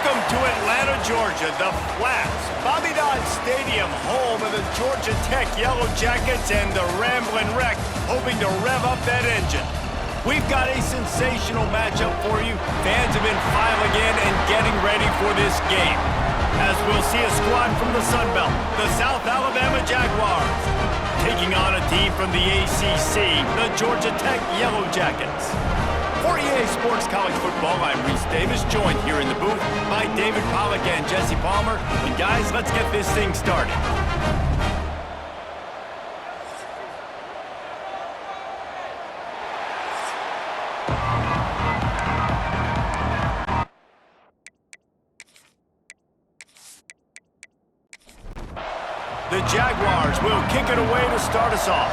Welcome to Atlanta, Georgia, the Flats, Bobby Dodd Stadium, home of the Georgia Tech Yellow Jackets and the Ramblin' Wreck, hoping to rev up that engine. We've got a sensational matchup for you. Fans have been filing in and getting ready for this game, as we'll see a squad from the Sun Belt, the South Alabama Jaguars, taking on a team from the ACC, the Georgia Tech Yellow Jackets. For EA Sports College Football, I'm Reese Davis, joined here in the booth by David Pollack and Jesse Palmer. And guys, let's get this thing started. The Jaguars will kick it away to start us off.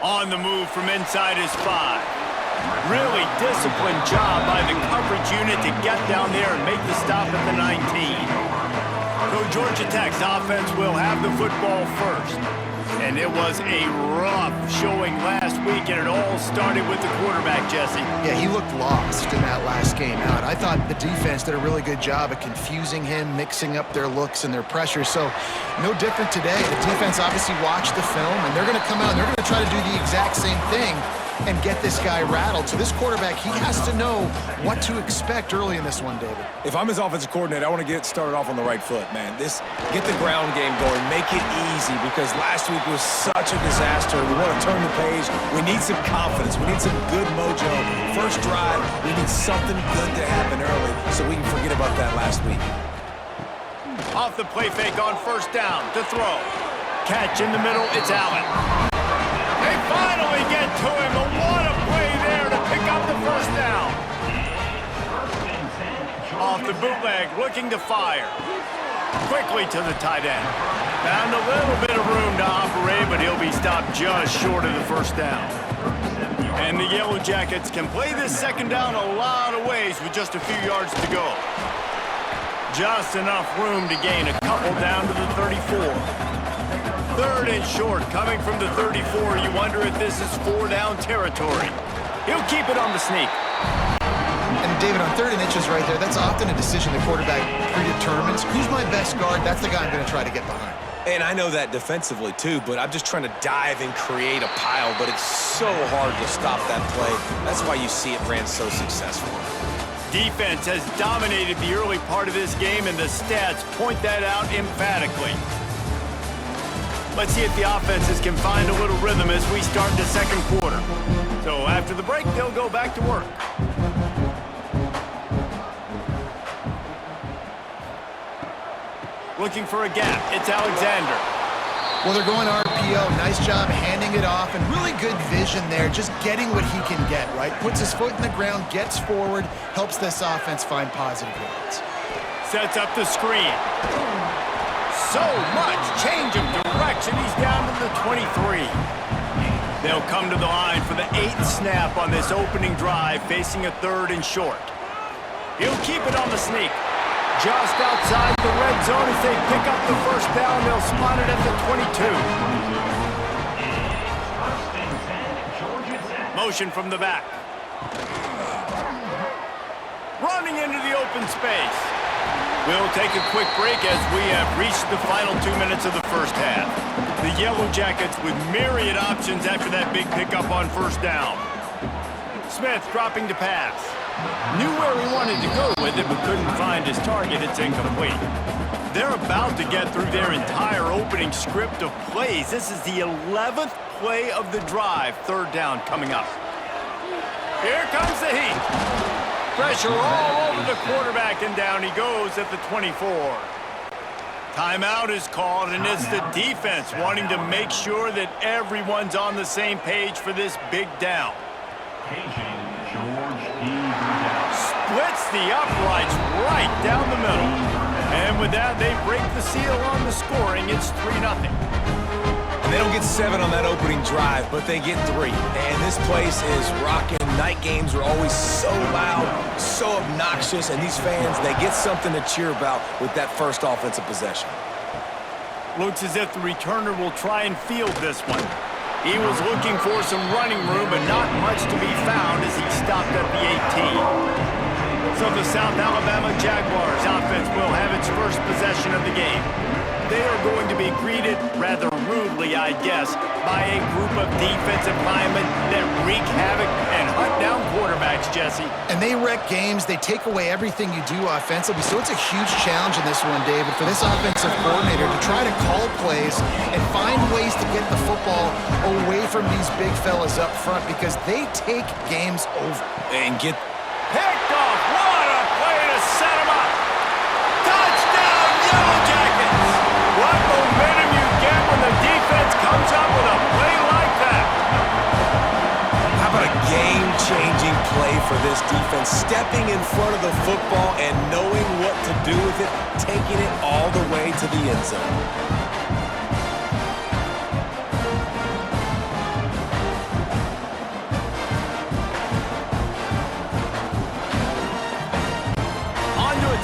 On the move from inside his 5. Really disciplined job by the coverage unit to get down there and make the stop at the 19. So Georgia Tech's offense will have the football first. And it was a rough showing last week, and it all started with the quarterback, Jesse. Yeah, he looked lost in that last game out. I thought the defense did a really good job of confusing him, mixing up their looks and their pressure. So no different today. The defense obviously watched the film, and they're going to come out and they're going to try to do the exact same thing and get this guy rattled. So this quarterback, he has to know what to expect early in this one, David. If I'm his offensive coordinator, I want to get started off on the right foot, man. Get the ground game going, make it easy, because last week was such a disaster. We want to turn the page. We need some confidence. We need some good mojo. First drive, we need something good to happen early so we can forget about that last week. Off the play fake on first down to throw. Catch in the middle, it's Allen. They finally get to him, but what a play there to pick up the first down. Off the bootleg, looking to fire. Quickly to the tight end. Found a little bit of room to operate, but he'll be stopped just short of the first down. And the Yellow Jackets can play this second down a lot of ways with just a few yards to go. Just enough room to gain a couple down to the 34. Third and short, coming from the 34. You wonder if this is 4-down territory. He'll keep it on the sneak. And David, on 3rd and inches right there, that's often a decision the quarterback predetermines. Who's my best guard? That's the guy I'm going to try to get behind. And I know that defensively, too, but I'm just trying to dive and create a pile, but it's so hard to stop that play. That's why you see it ran so successful. Defense has dominated the early part of this game, and the stats point that out emphatically. Let's see if the offenses can find a little rhythm as we start the second quarter. So after the break, they'll go back to work. Looking for a gap. It's Alexander. Well, they're going RPO. Nice job handing it off, and really good vision there, just getting what he can get, right? Puts his foot in the ground, gets forward, helps this offense find positive yards. Sets up the screen. So much change of direction. He's down to the 23. They'll come to the line for the 8th snap on this opening drive, facing a 3rd and short. He'll keep it on the sneak. Just outside the red zone as they pick up the first down. They'll spot it at the 22. Motion from the back. Running into the open space. We'll take a quick break as we have reached the final 2 minutes of the first half. The Yellow Jackets with myriad options after that big pickup on first down. Smith dropping to pass. Knew where he wanted to go with it, but couldn't find his target. It's incomplete. They're about to get through their entire opening script of plays. This is the 11th play of the drive. 3rd down coming up. Here comes the heat. Pressure all over the quarterback, and down he goes at the 24. Timeout is called, and it's the defense wanting to make sure that everyone's on the same page for this big down. Splits the uprights right down the middle. And with that, they break the seal on the scoring. It's 3-0. And they don't get 7 on that opening drive, but they get 3. And this place is rocking. Night games are always so loud, so obnoxious, and these fans, they get something to cheer about with that first offensive possession. Looks as if the returner will try and field this one. He was looking for some running room, but not much to be found as he stopped at the 18. So the South Alabama Jaguars offense will have its first possession of the game. They are going to be greeted rather rudely, I guess, by a group of defensive linemen that wreak havoc and hunt down quarterbacks, Jesse. And they wreck games. They take away everything you do offensively. So it's a huge challenge in this one, David, for this offensive coordinator to try to call plays and find ways to get the football away from these big fellas up front because they take games over. And get picked off. What a play to set him up. Touchdown, Yellow Jackets. What momentum you get when the defense comes up with a play like that. How about a game-changing play for this defense? Stepping in front of the football and knowing what to do with it, taking it all the way to the end zone.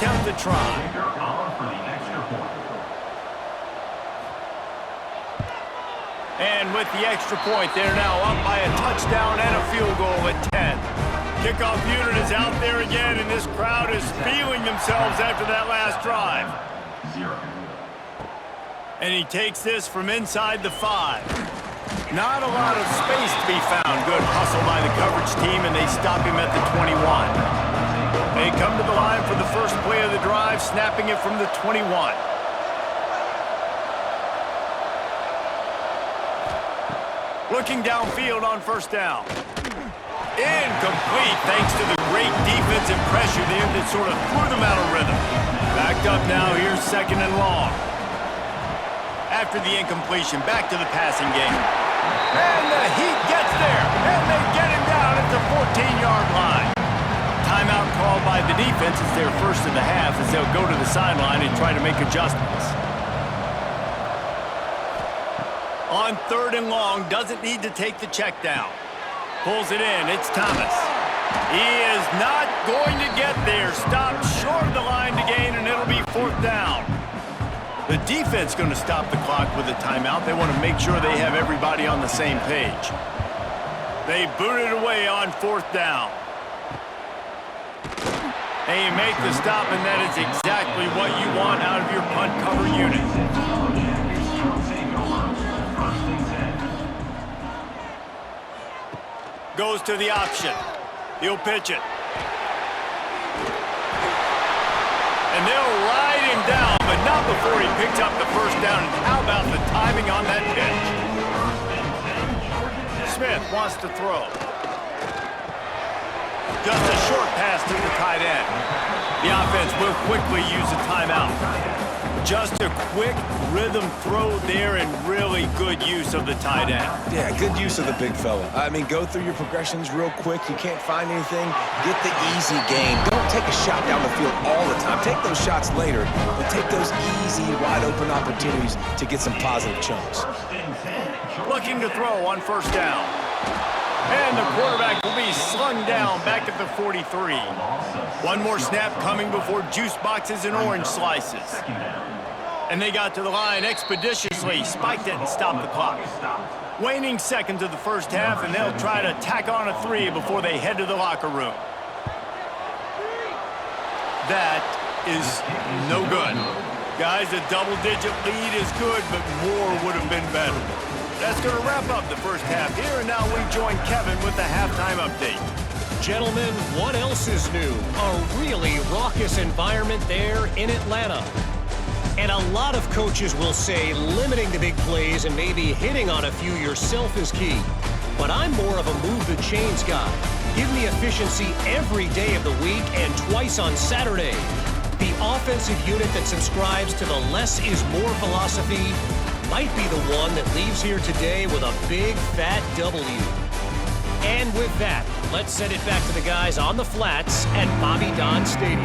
Attempt to try. And with the extra point, they're now up by a touchdown and a field goal at 10. Kickoff unit is out there again, and this crowd is feeling themselves after that last drive. And he takes this from inside the 5. Not a lot of space to be found. Good hustle by the coverage team, and they stop him at the 21. They come to the line for the first play of the drive, snapping it from the 21. Looking downfield on first down. Incomplete thanks to the great defensive pressure there that sort of threw them out of rhythm. Backed up now, here's second and long. After the incompletion, back to the passing game. And the Heat gets there, and they get him down at the 14-yard line. Timeout called by the defense. It's their first of the half as they'll go to the sideline and try to make adjustments. On third and long, doesn't need to take the check down. Pulls it in, it's Thomas. He is not going to get there. Stopped short of the line to gain, and it'll be fourth down. The defense going to stop the clock with a timeout. They want to make sure they have everybody on the same page. They boot it away on fourth down. And you make the stop, and that is exactly what you want out of your punt cover unit. Goes to the option. He'll pitch it. And they'll ride him down, but not before he picks up the first down. And how about the timing on that pitch? Smith wants to throw. Just a short pass to the tight end. The offense will quickly use a timeout. Just a quick rhythm throw there and really good use of the tight end. Yeah, good use of the big fella. I mean, go through your progressions real quick. You can't find anything. Get the easy game. Don't take a shot down the field all the time. Take those shots later, but take those easy, wide-open opportunities to get some positive chunks. Looking to throw on first down. And the quarterback will be slung down back at the 43. One more snap coming before juice boxes and orange slices. And they got to the line expeditiously, spiked it and stopped the clock. Waning seconds of the first half, and they'll try to tack on a 3 before they head to the locker room. That is no good. Guys, a double-digit lead is good, but more would have been better. That's going to wrap up the first half here, and now we join Kevin with the halftime update. Gentlemen, what else is new? A really raucous environment there in Atlanta. And a lot of coaches will say limiting the big plays and maybe hitting on a few yourself is key. But I'm more of a move the chains guy. Give me efficiency every day of the week and twice on Saturday. The offensive unit that subscribes to the less is more philosophy might be the one that leaves here today with a big fat W. And with that, let's send it back to the guys on the flats at Bobby Dodd Stadium.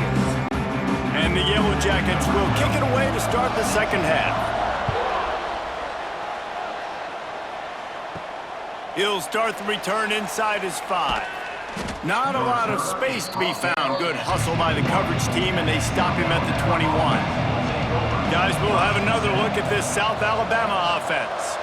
And the Yellow Jackets will kick it away to start the second half. He'll start the return inside his 5. Not a lot of space to be found. Good hustle by the coverage team, and they stop him at the 21. Guys, we'll have another look at this South Alabama offense.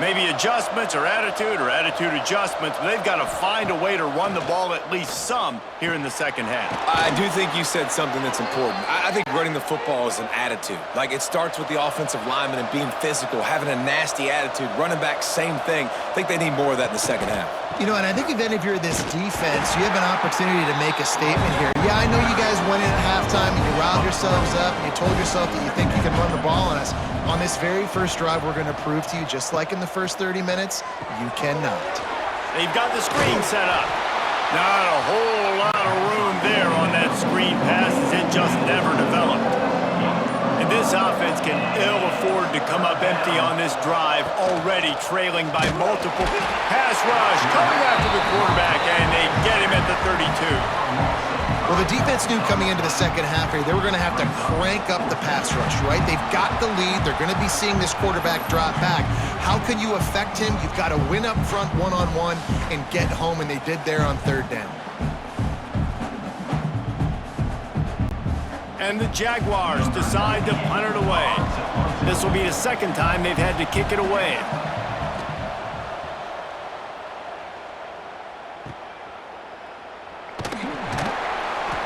Maybe adjustments or attitude adjustments, but they've got to find a way to run the ball at least some here in the second half. I do think you said something that's important. I think running the football is an attitude. Like, it starts with the offensive lineman and being physical, having a nasty attitude. Running back, same thing. I think they need more of that in the second half. You know, and I think even if you're this defense, you have an opportunity to make a statement here. Yeah, I know you guys went in at halftime and you riled yourselves up and you told yourself that you think you can run the ball on us. On this very first drive, we're going to prove to you, just like in the first 30 minutes, you cannot. They've got the screen set up. Not a whole lot of room there on that screen pass as it just never developed. And this offense can ill afford to come up empty on this drive, already trailing by multiple. Pass rush coming after the quarterback, and they get him at the 32. Well, the defense knew coming into the second half here, they were going to have to crank up the pass rush, right? They've got the lead. They're going to be seeing this quarterback drop back. How can you affect him? You've got to win up front one-on-one and get home, and they did there on third down. And the Jaguars decide to punt it away. This will be the second time they've had to kick it away.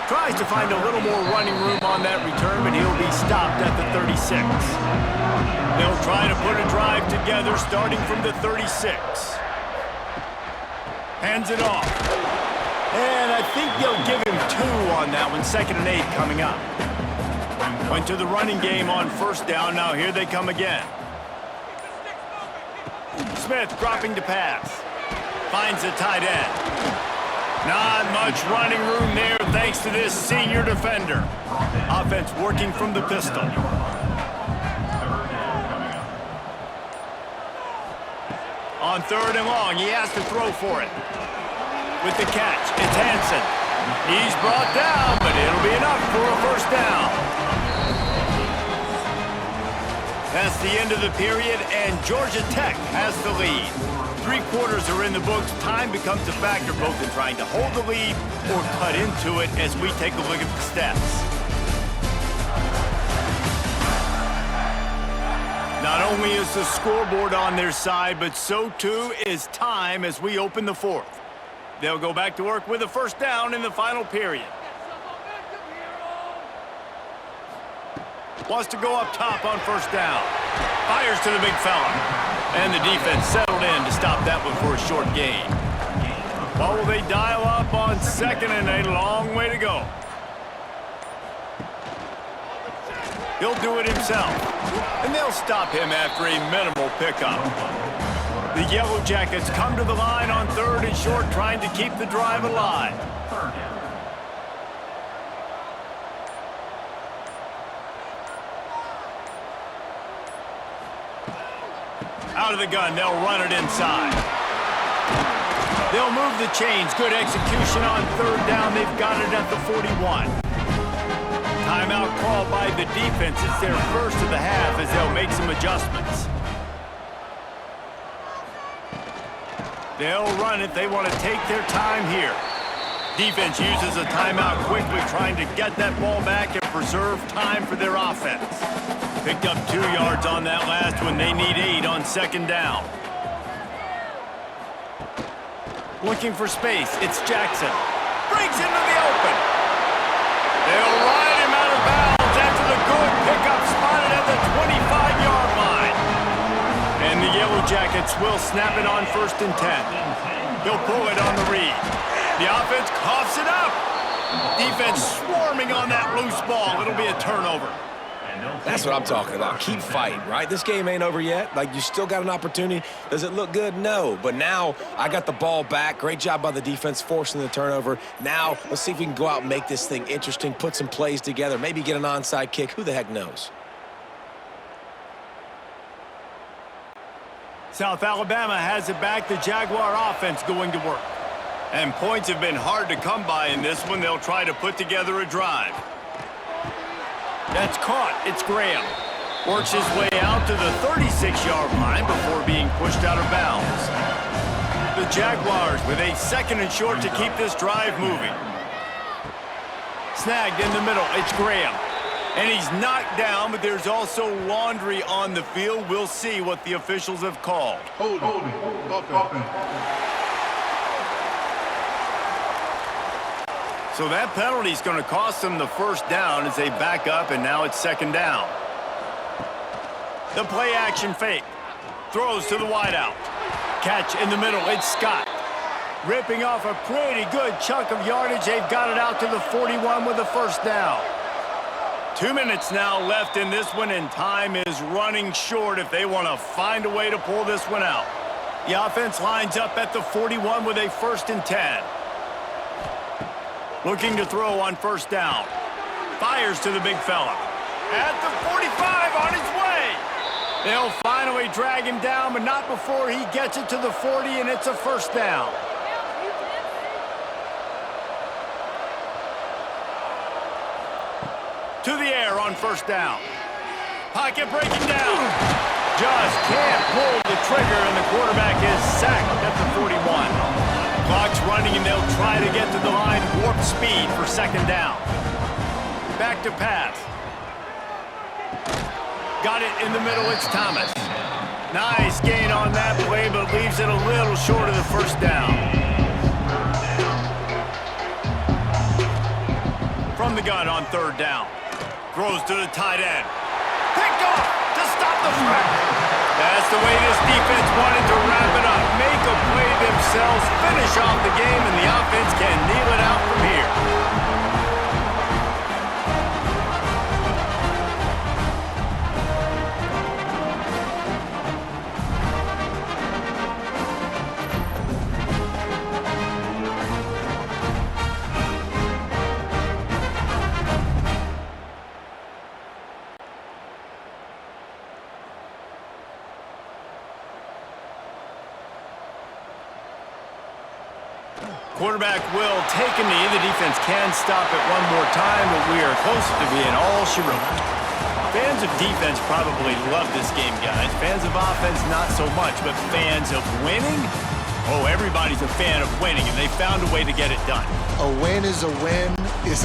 Tries to find a little more running room on that return, but he'll be stopped at the 36. They'll try to put a drive together starting from the 36. Hands it off. And I think they'll give him 2 on that one. 2nd and 8 coming up. Went to the running game on first down. Now here they come again. Smith dropping to pass. Finds the tight end. Not much running room there thanks to this senior defender. Offense working from the pistol. On 3rd and long, he has to throw for it. With the catch, it's Hansen. He's brought down, but it'll be enough for a first down. That's the end of the period, and Georgia Tech has the lead. 3 quarters are in the books. Time becomes a factor both in trying to hold the lead or cut into it as we take a look at the stats. Not only is the scoreboard on their side, but so too is time as we open the 4th. They'll go back to work with a first down in the final period. Wants to go up top on first down. Fires to the big fella. And the defense settled in to stop that one for a short gain. What will they dial up on 2nd and 8? A long way to go. He'll do it himself. And they'll stop him after a minimal pickup. The Yellow Jackets come to the line on 3rd and short, trying to keep the drive alive. Out of the gun, they'll run it inside. They'll move the chains. Good execution on 3rd down. They've got it at the 41. Timeout called by the defense. It's their first of the half as they'll make some adjustments. They'll run it. They want to take their time here. Defense uses a timeout quickly, trying to get that ball back and preserve time for their offense. Picked up 2 yards on that last one. They need 8 on 2nd down. Looking for space. It's Jackson. Breaks into the open. They'll ride him out of bounds after the good pickup spotted at the 25-yard line. And the Yellow Jackets will snap it on 1st and 10. He'll pull it on the read. The offense coughs it up. Defense swarming on that loose ball. It'll be a turnover. That's what I'm talking about. Keep fighting, right? This game ain't over yet. Like, you still got an opportunity. Does it look good? No. But now I got the ball back. Great job by the defense forcing the turnover. Now let's see if we can go out and make this thing interesting, put some plays together, maybe get an onside kick. Who the heck knows? South Alabama has it back. The Jaguar offense going to work. And points have been hard to come by in this one. They'll try to put together a drive. That's caught. It's Graham. Works his way out to the 36-yard line before being pushed out of bounds. The Jaguars with a 2nd and short to keep this drive moving. Snagged in the middle. It's Graham. And he's knocked down, but there's also laundry on the field. We'll see what the officials have called. Holding. Offense. So that penalty is going to cost them the first down as they back up, and now it's second down. The play action fake. Throws to the wideout. Catch in the middle. It's Scott. Ripping off a pretty good chunk of yardage. They've got it out to the 41 with the first down. 2 minutes now left in this one, and time is running short if they want to find a way to pull this one out. The offense lines up at the 41 with a 1st and 10. Looking to throw on first down. Fires to the big fella. At the 45 on his way. They'll finally drag him down, but not before he gets it to the 40, and it's a first down. To the air on first down. Pocket breaking down. Just can't pull the trigger, and the quarterback is sacked at the 41. Clock's running, and they'll try to get to the line warp speed for second down. Back to pass. Got it in the middle, it's Thomas. Nice gain on that play, but leaves it a little short of the first down. From the gun on third down. Throws to the tight end. Picked off to stop the threat. That's the way this defense wanted to wrap it up. Make a play themselves, finish off the game, and the offense can kneel it out from here. Quarterback will take a knee. The defense can stop it one more time, but we are close to being all she wrote. Fans of defense probably love this game, guys. Fans of offense, not so much, but fans of winning? Oh, everybody's a fan of winning, and they found a way to get it done. A win is a win is a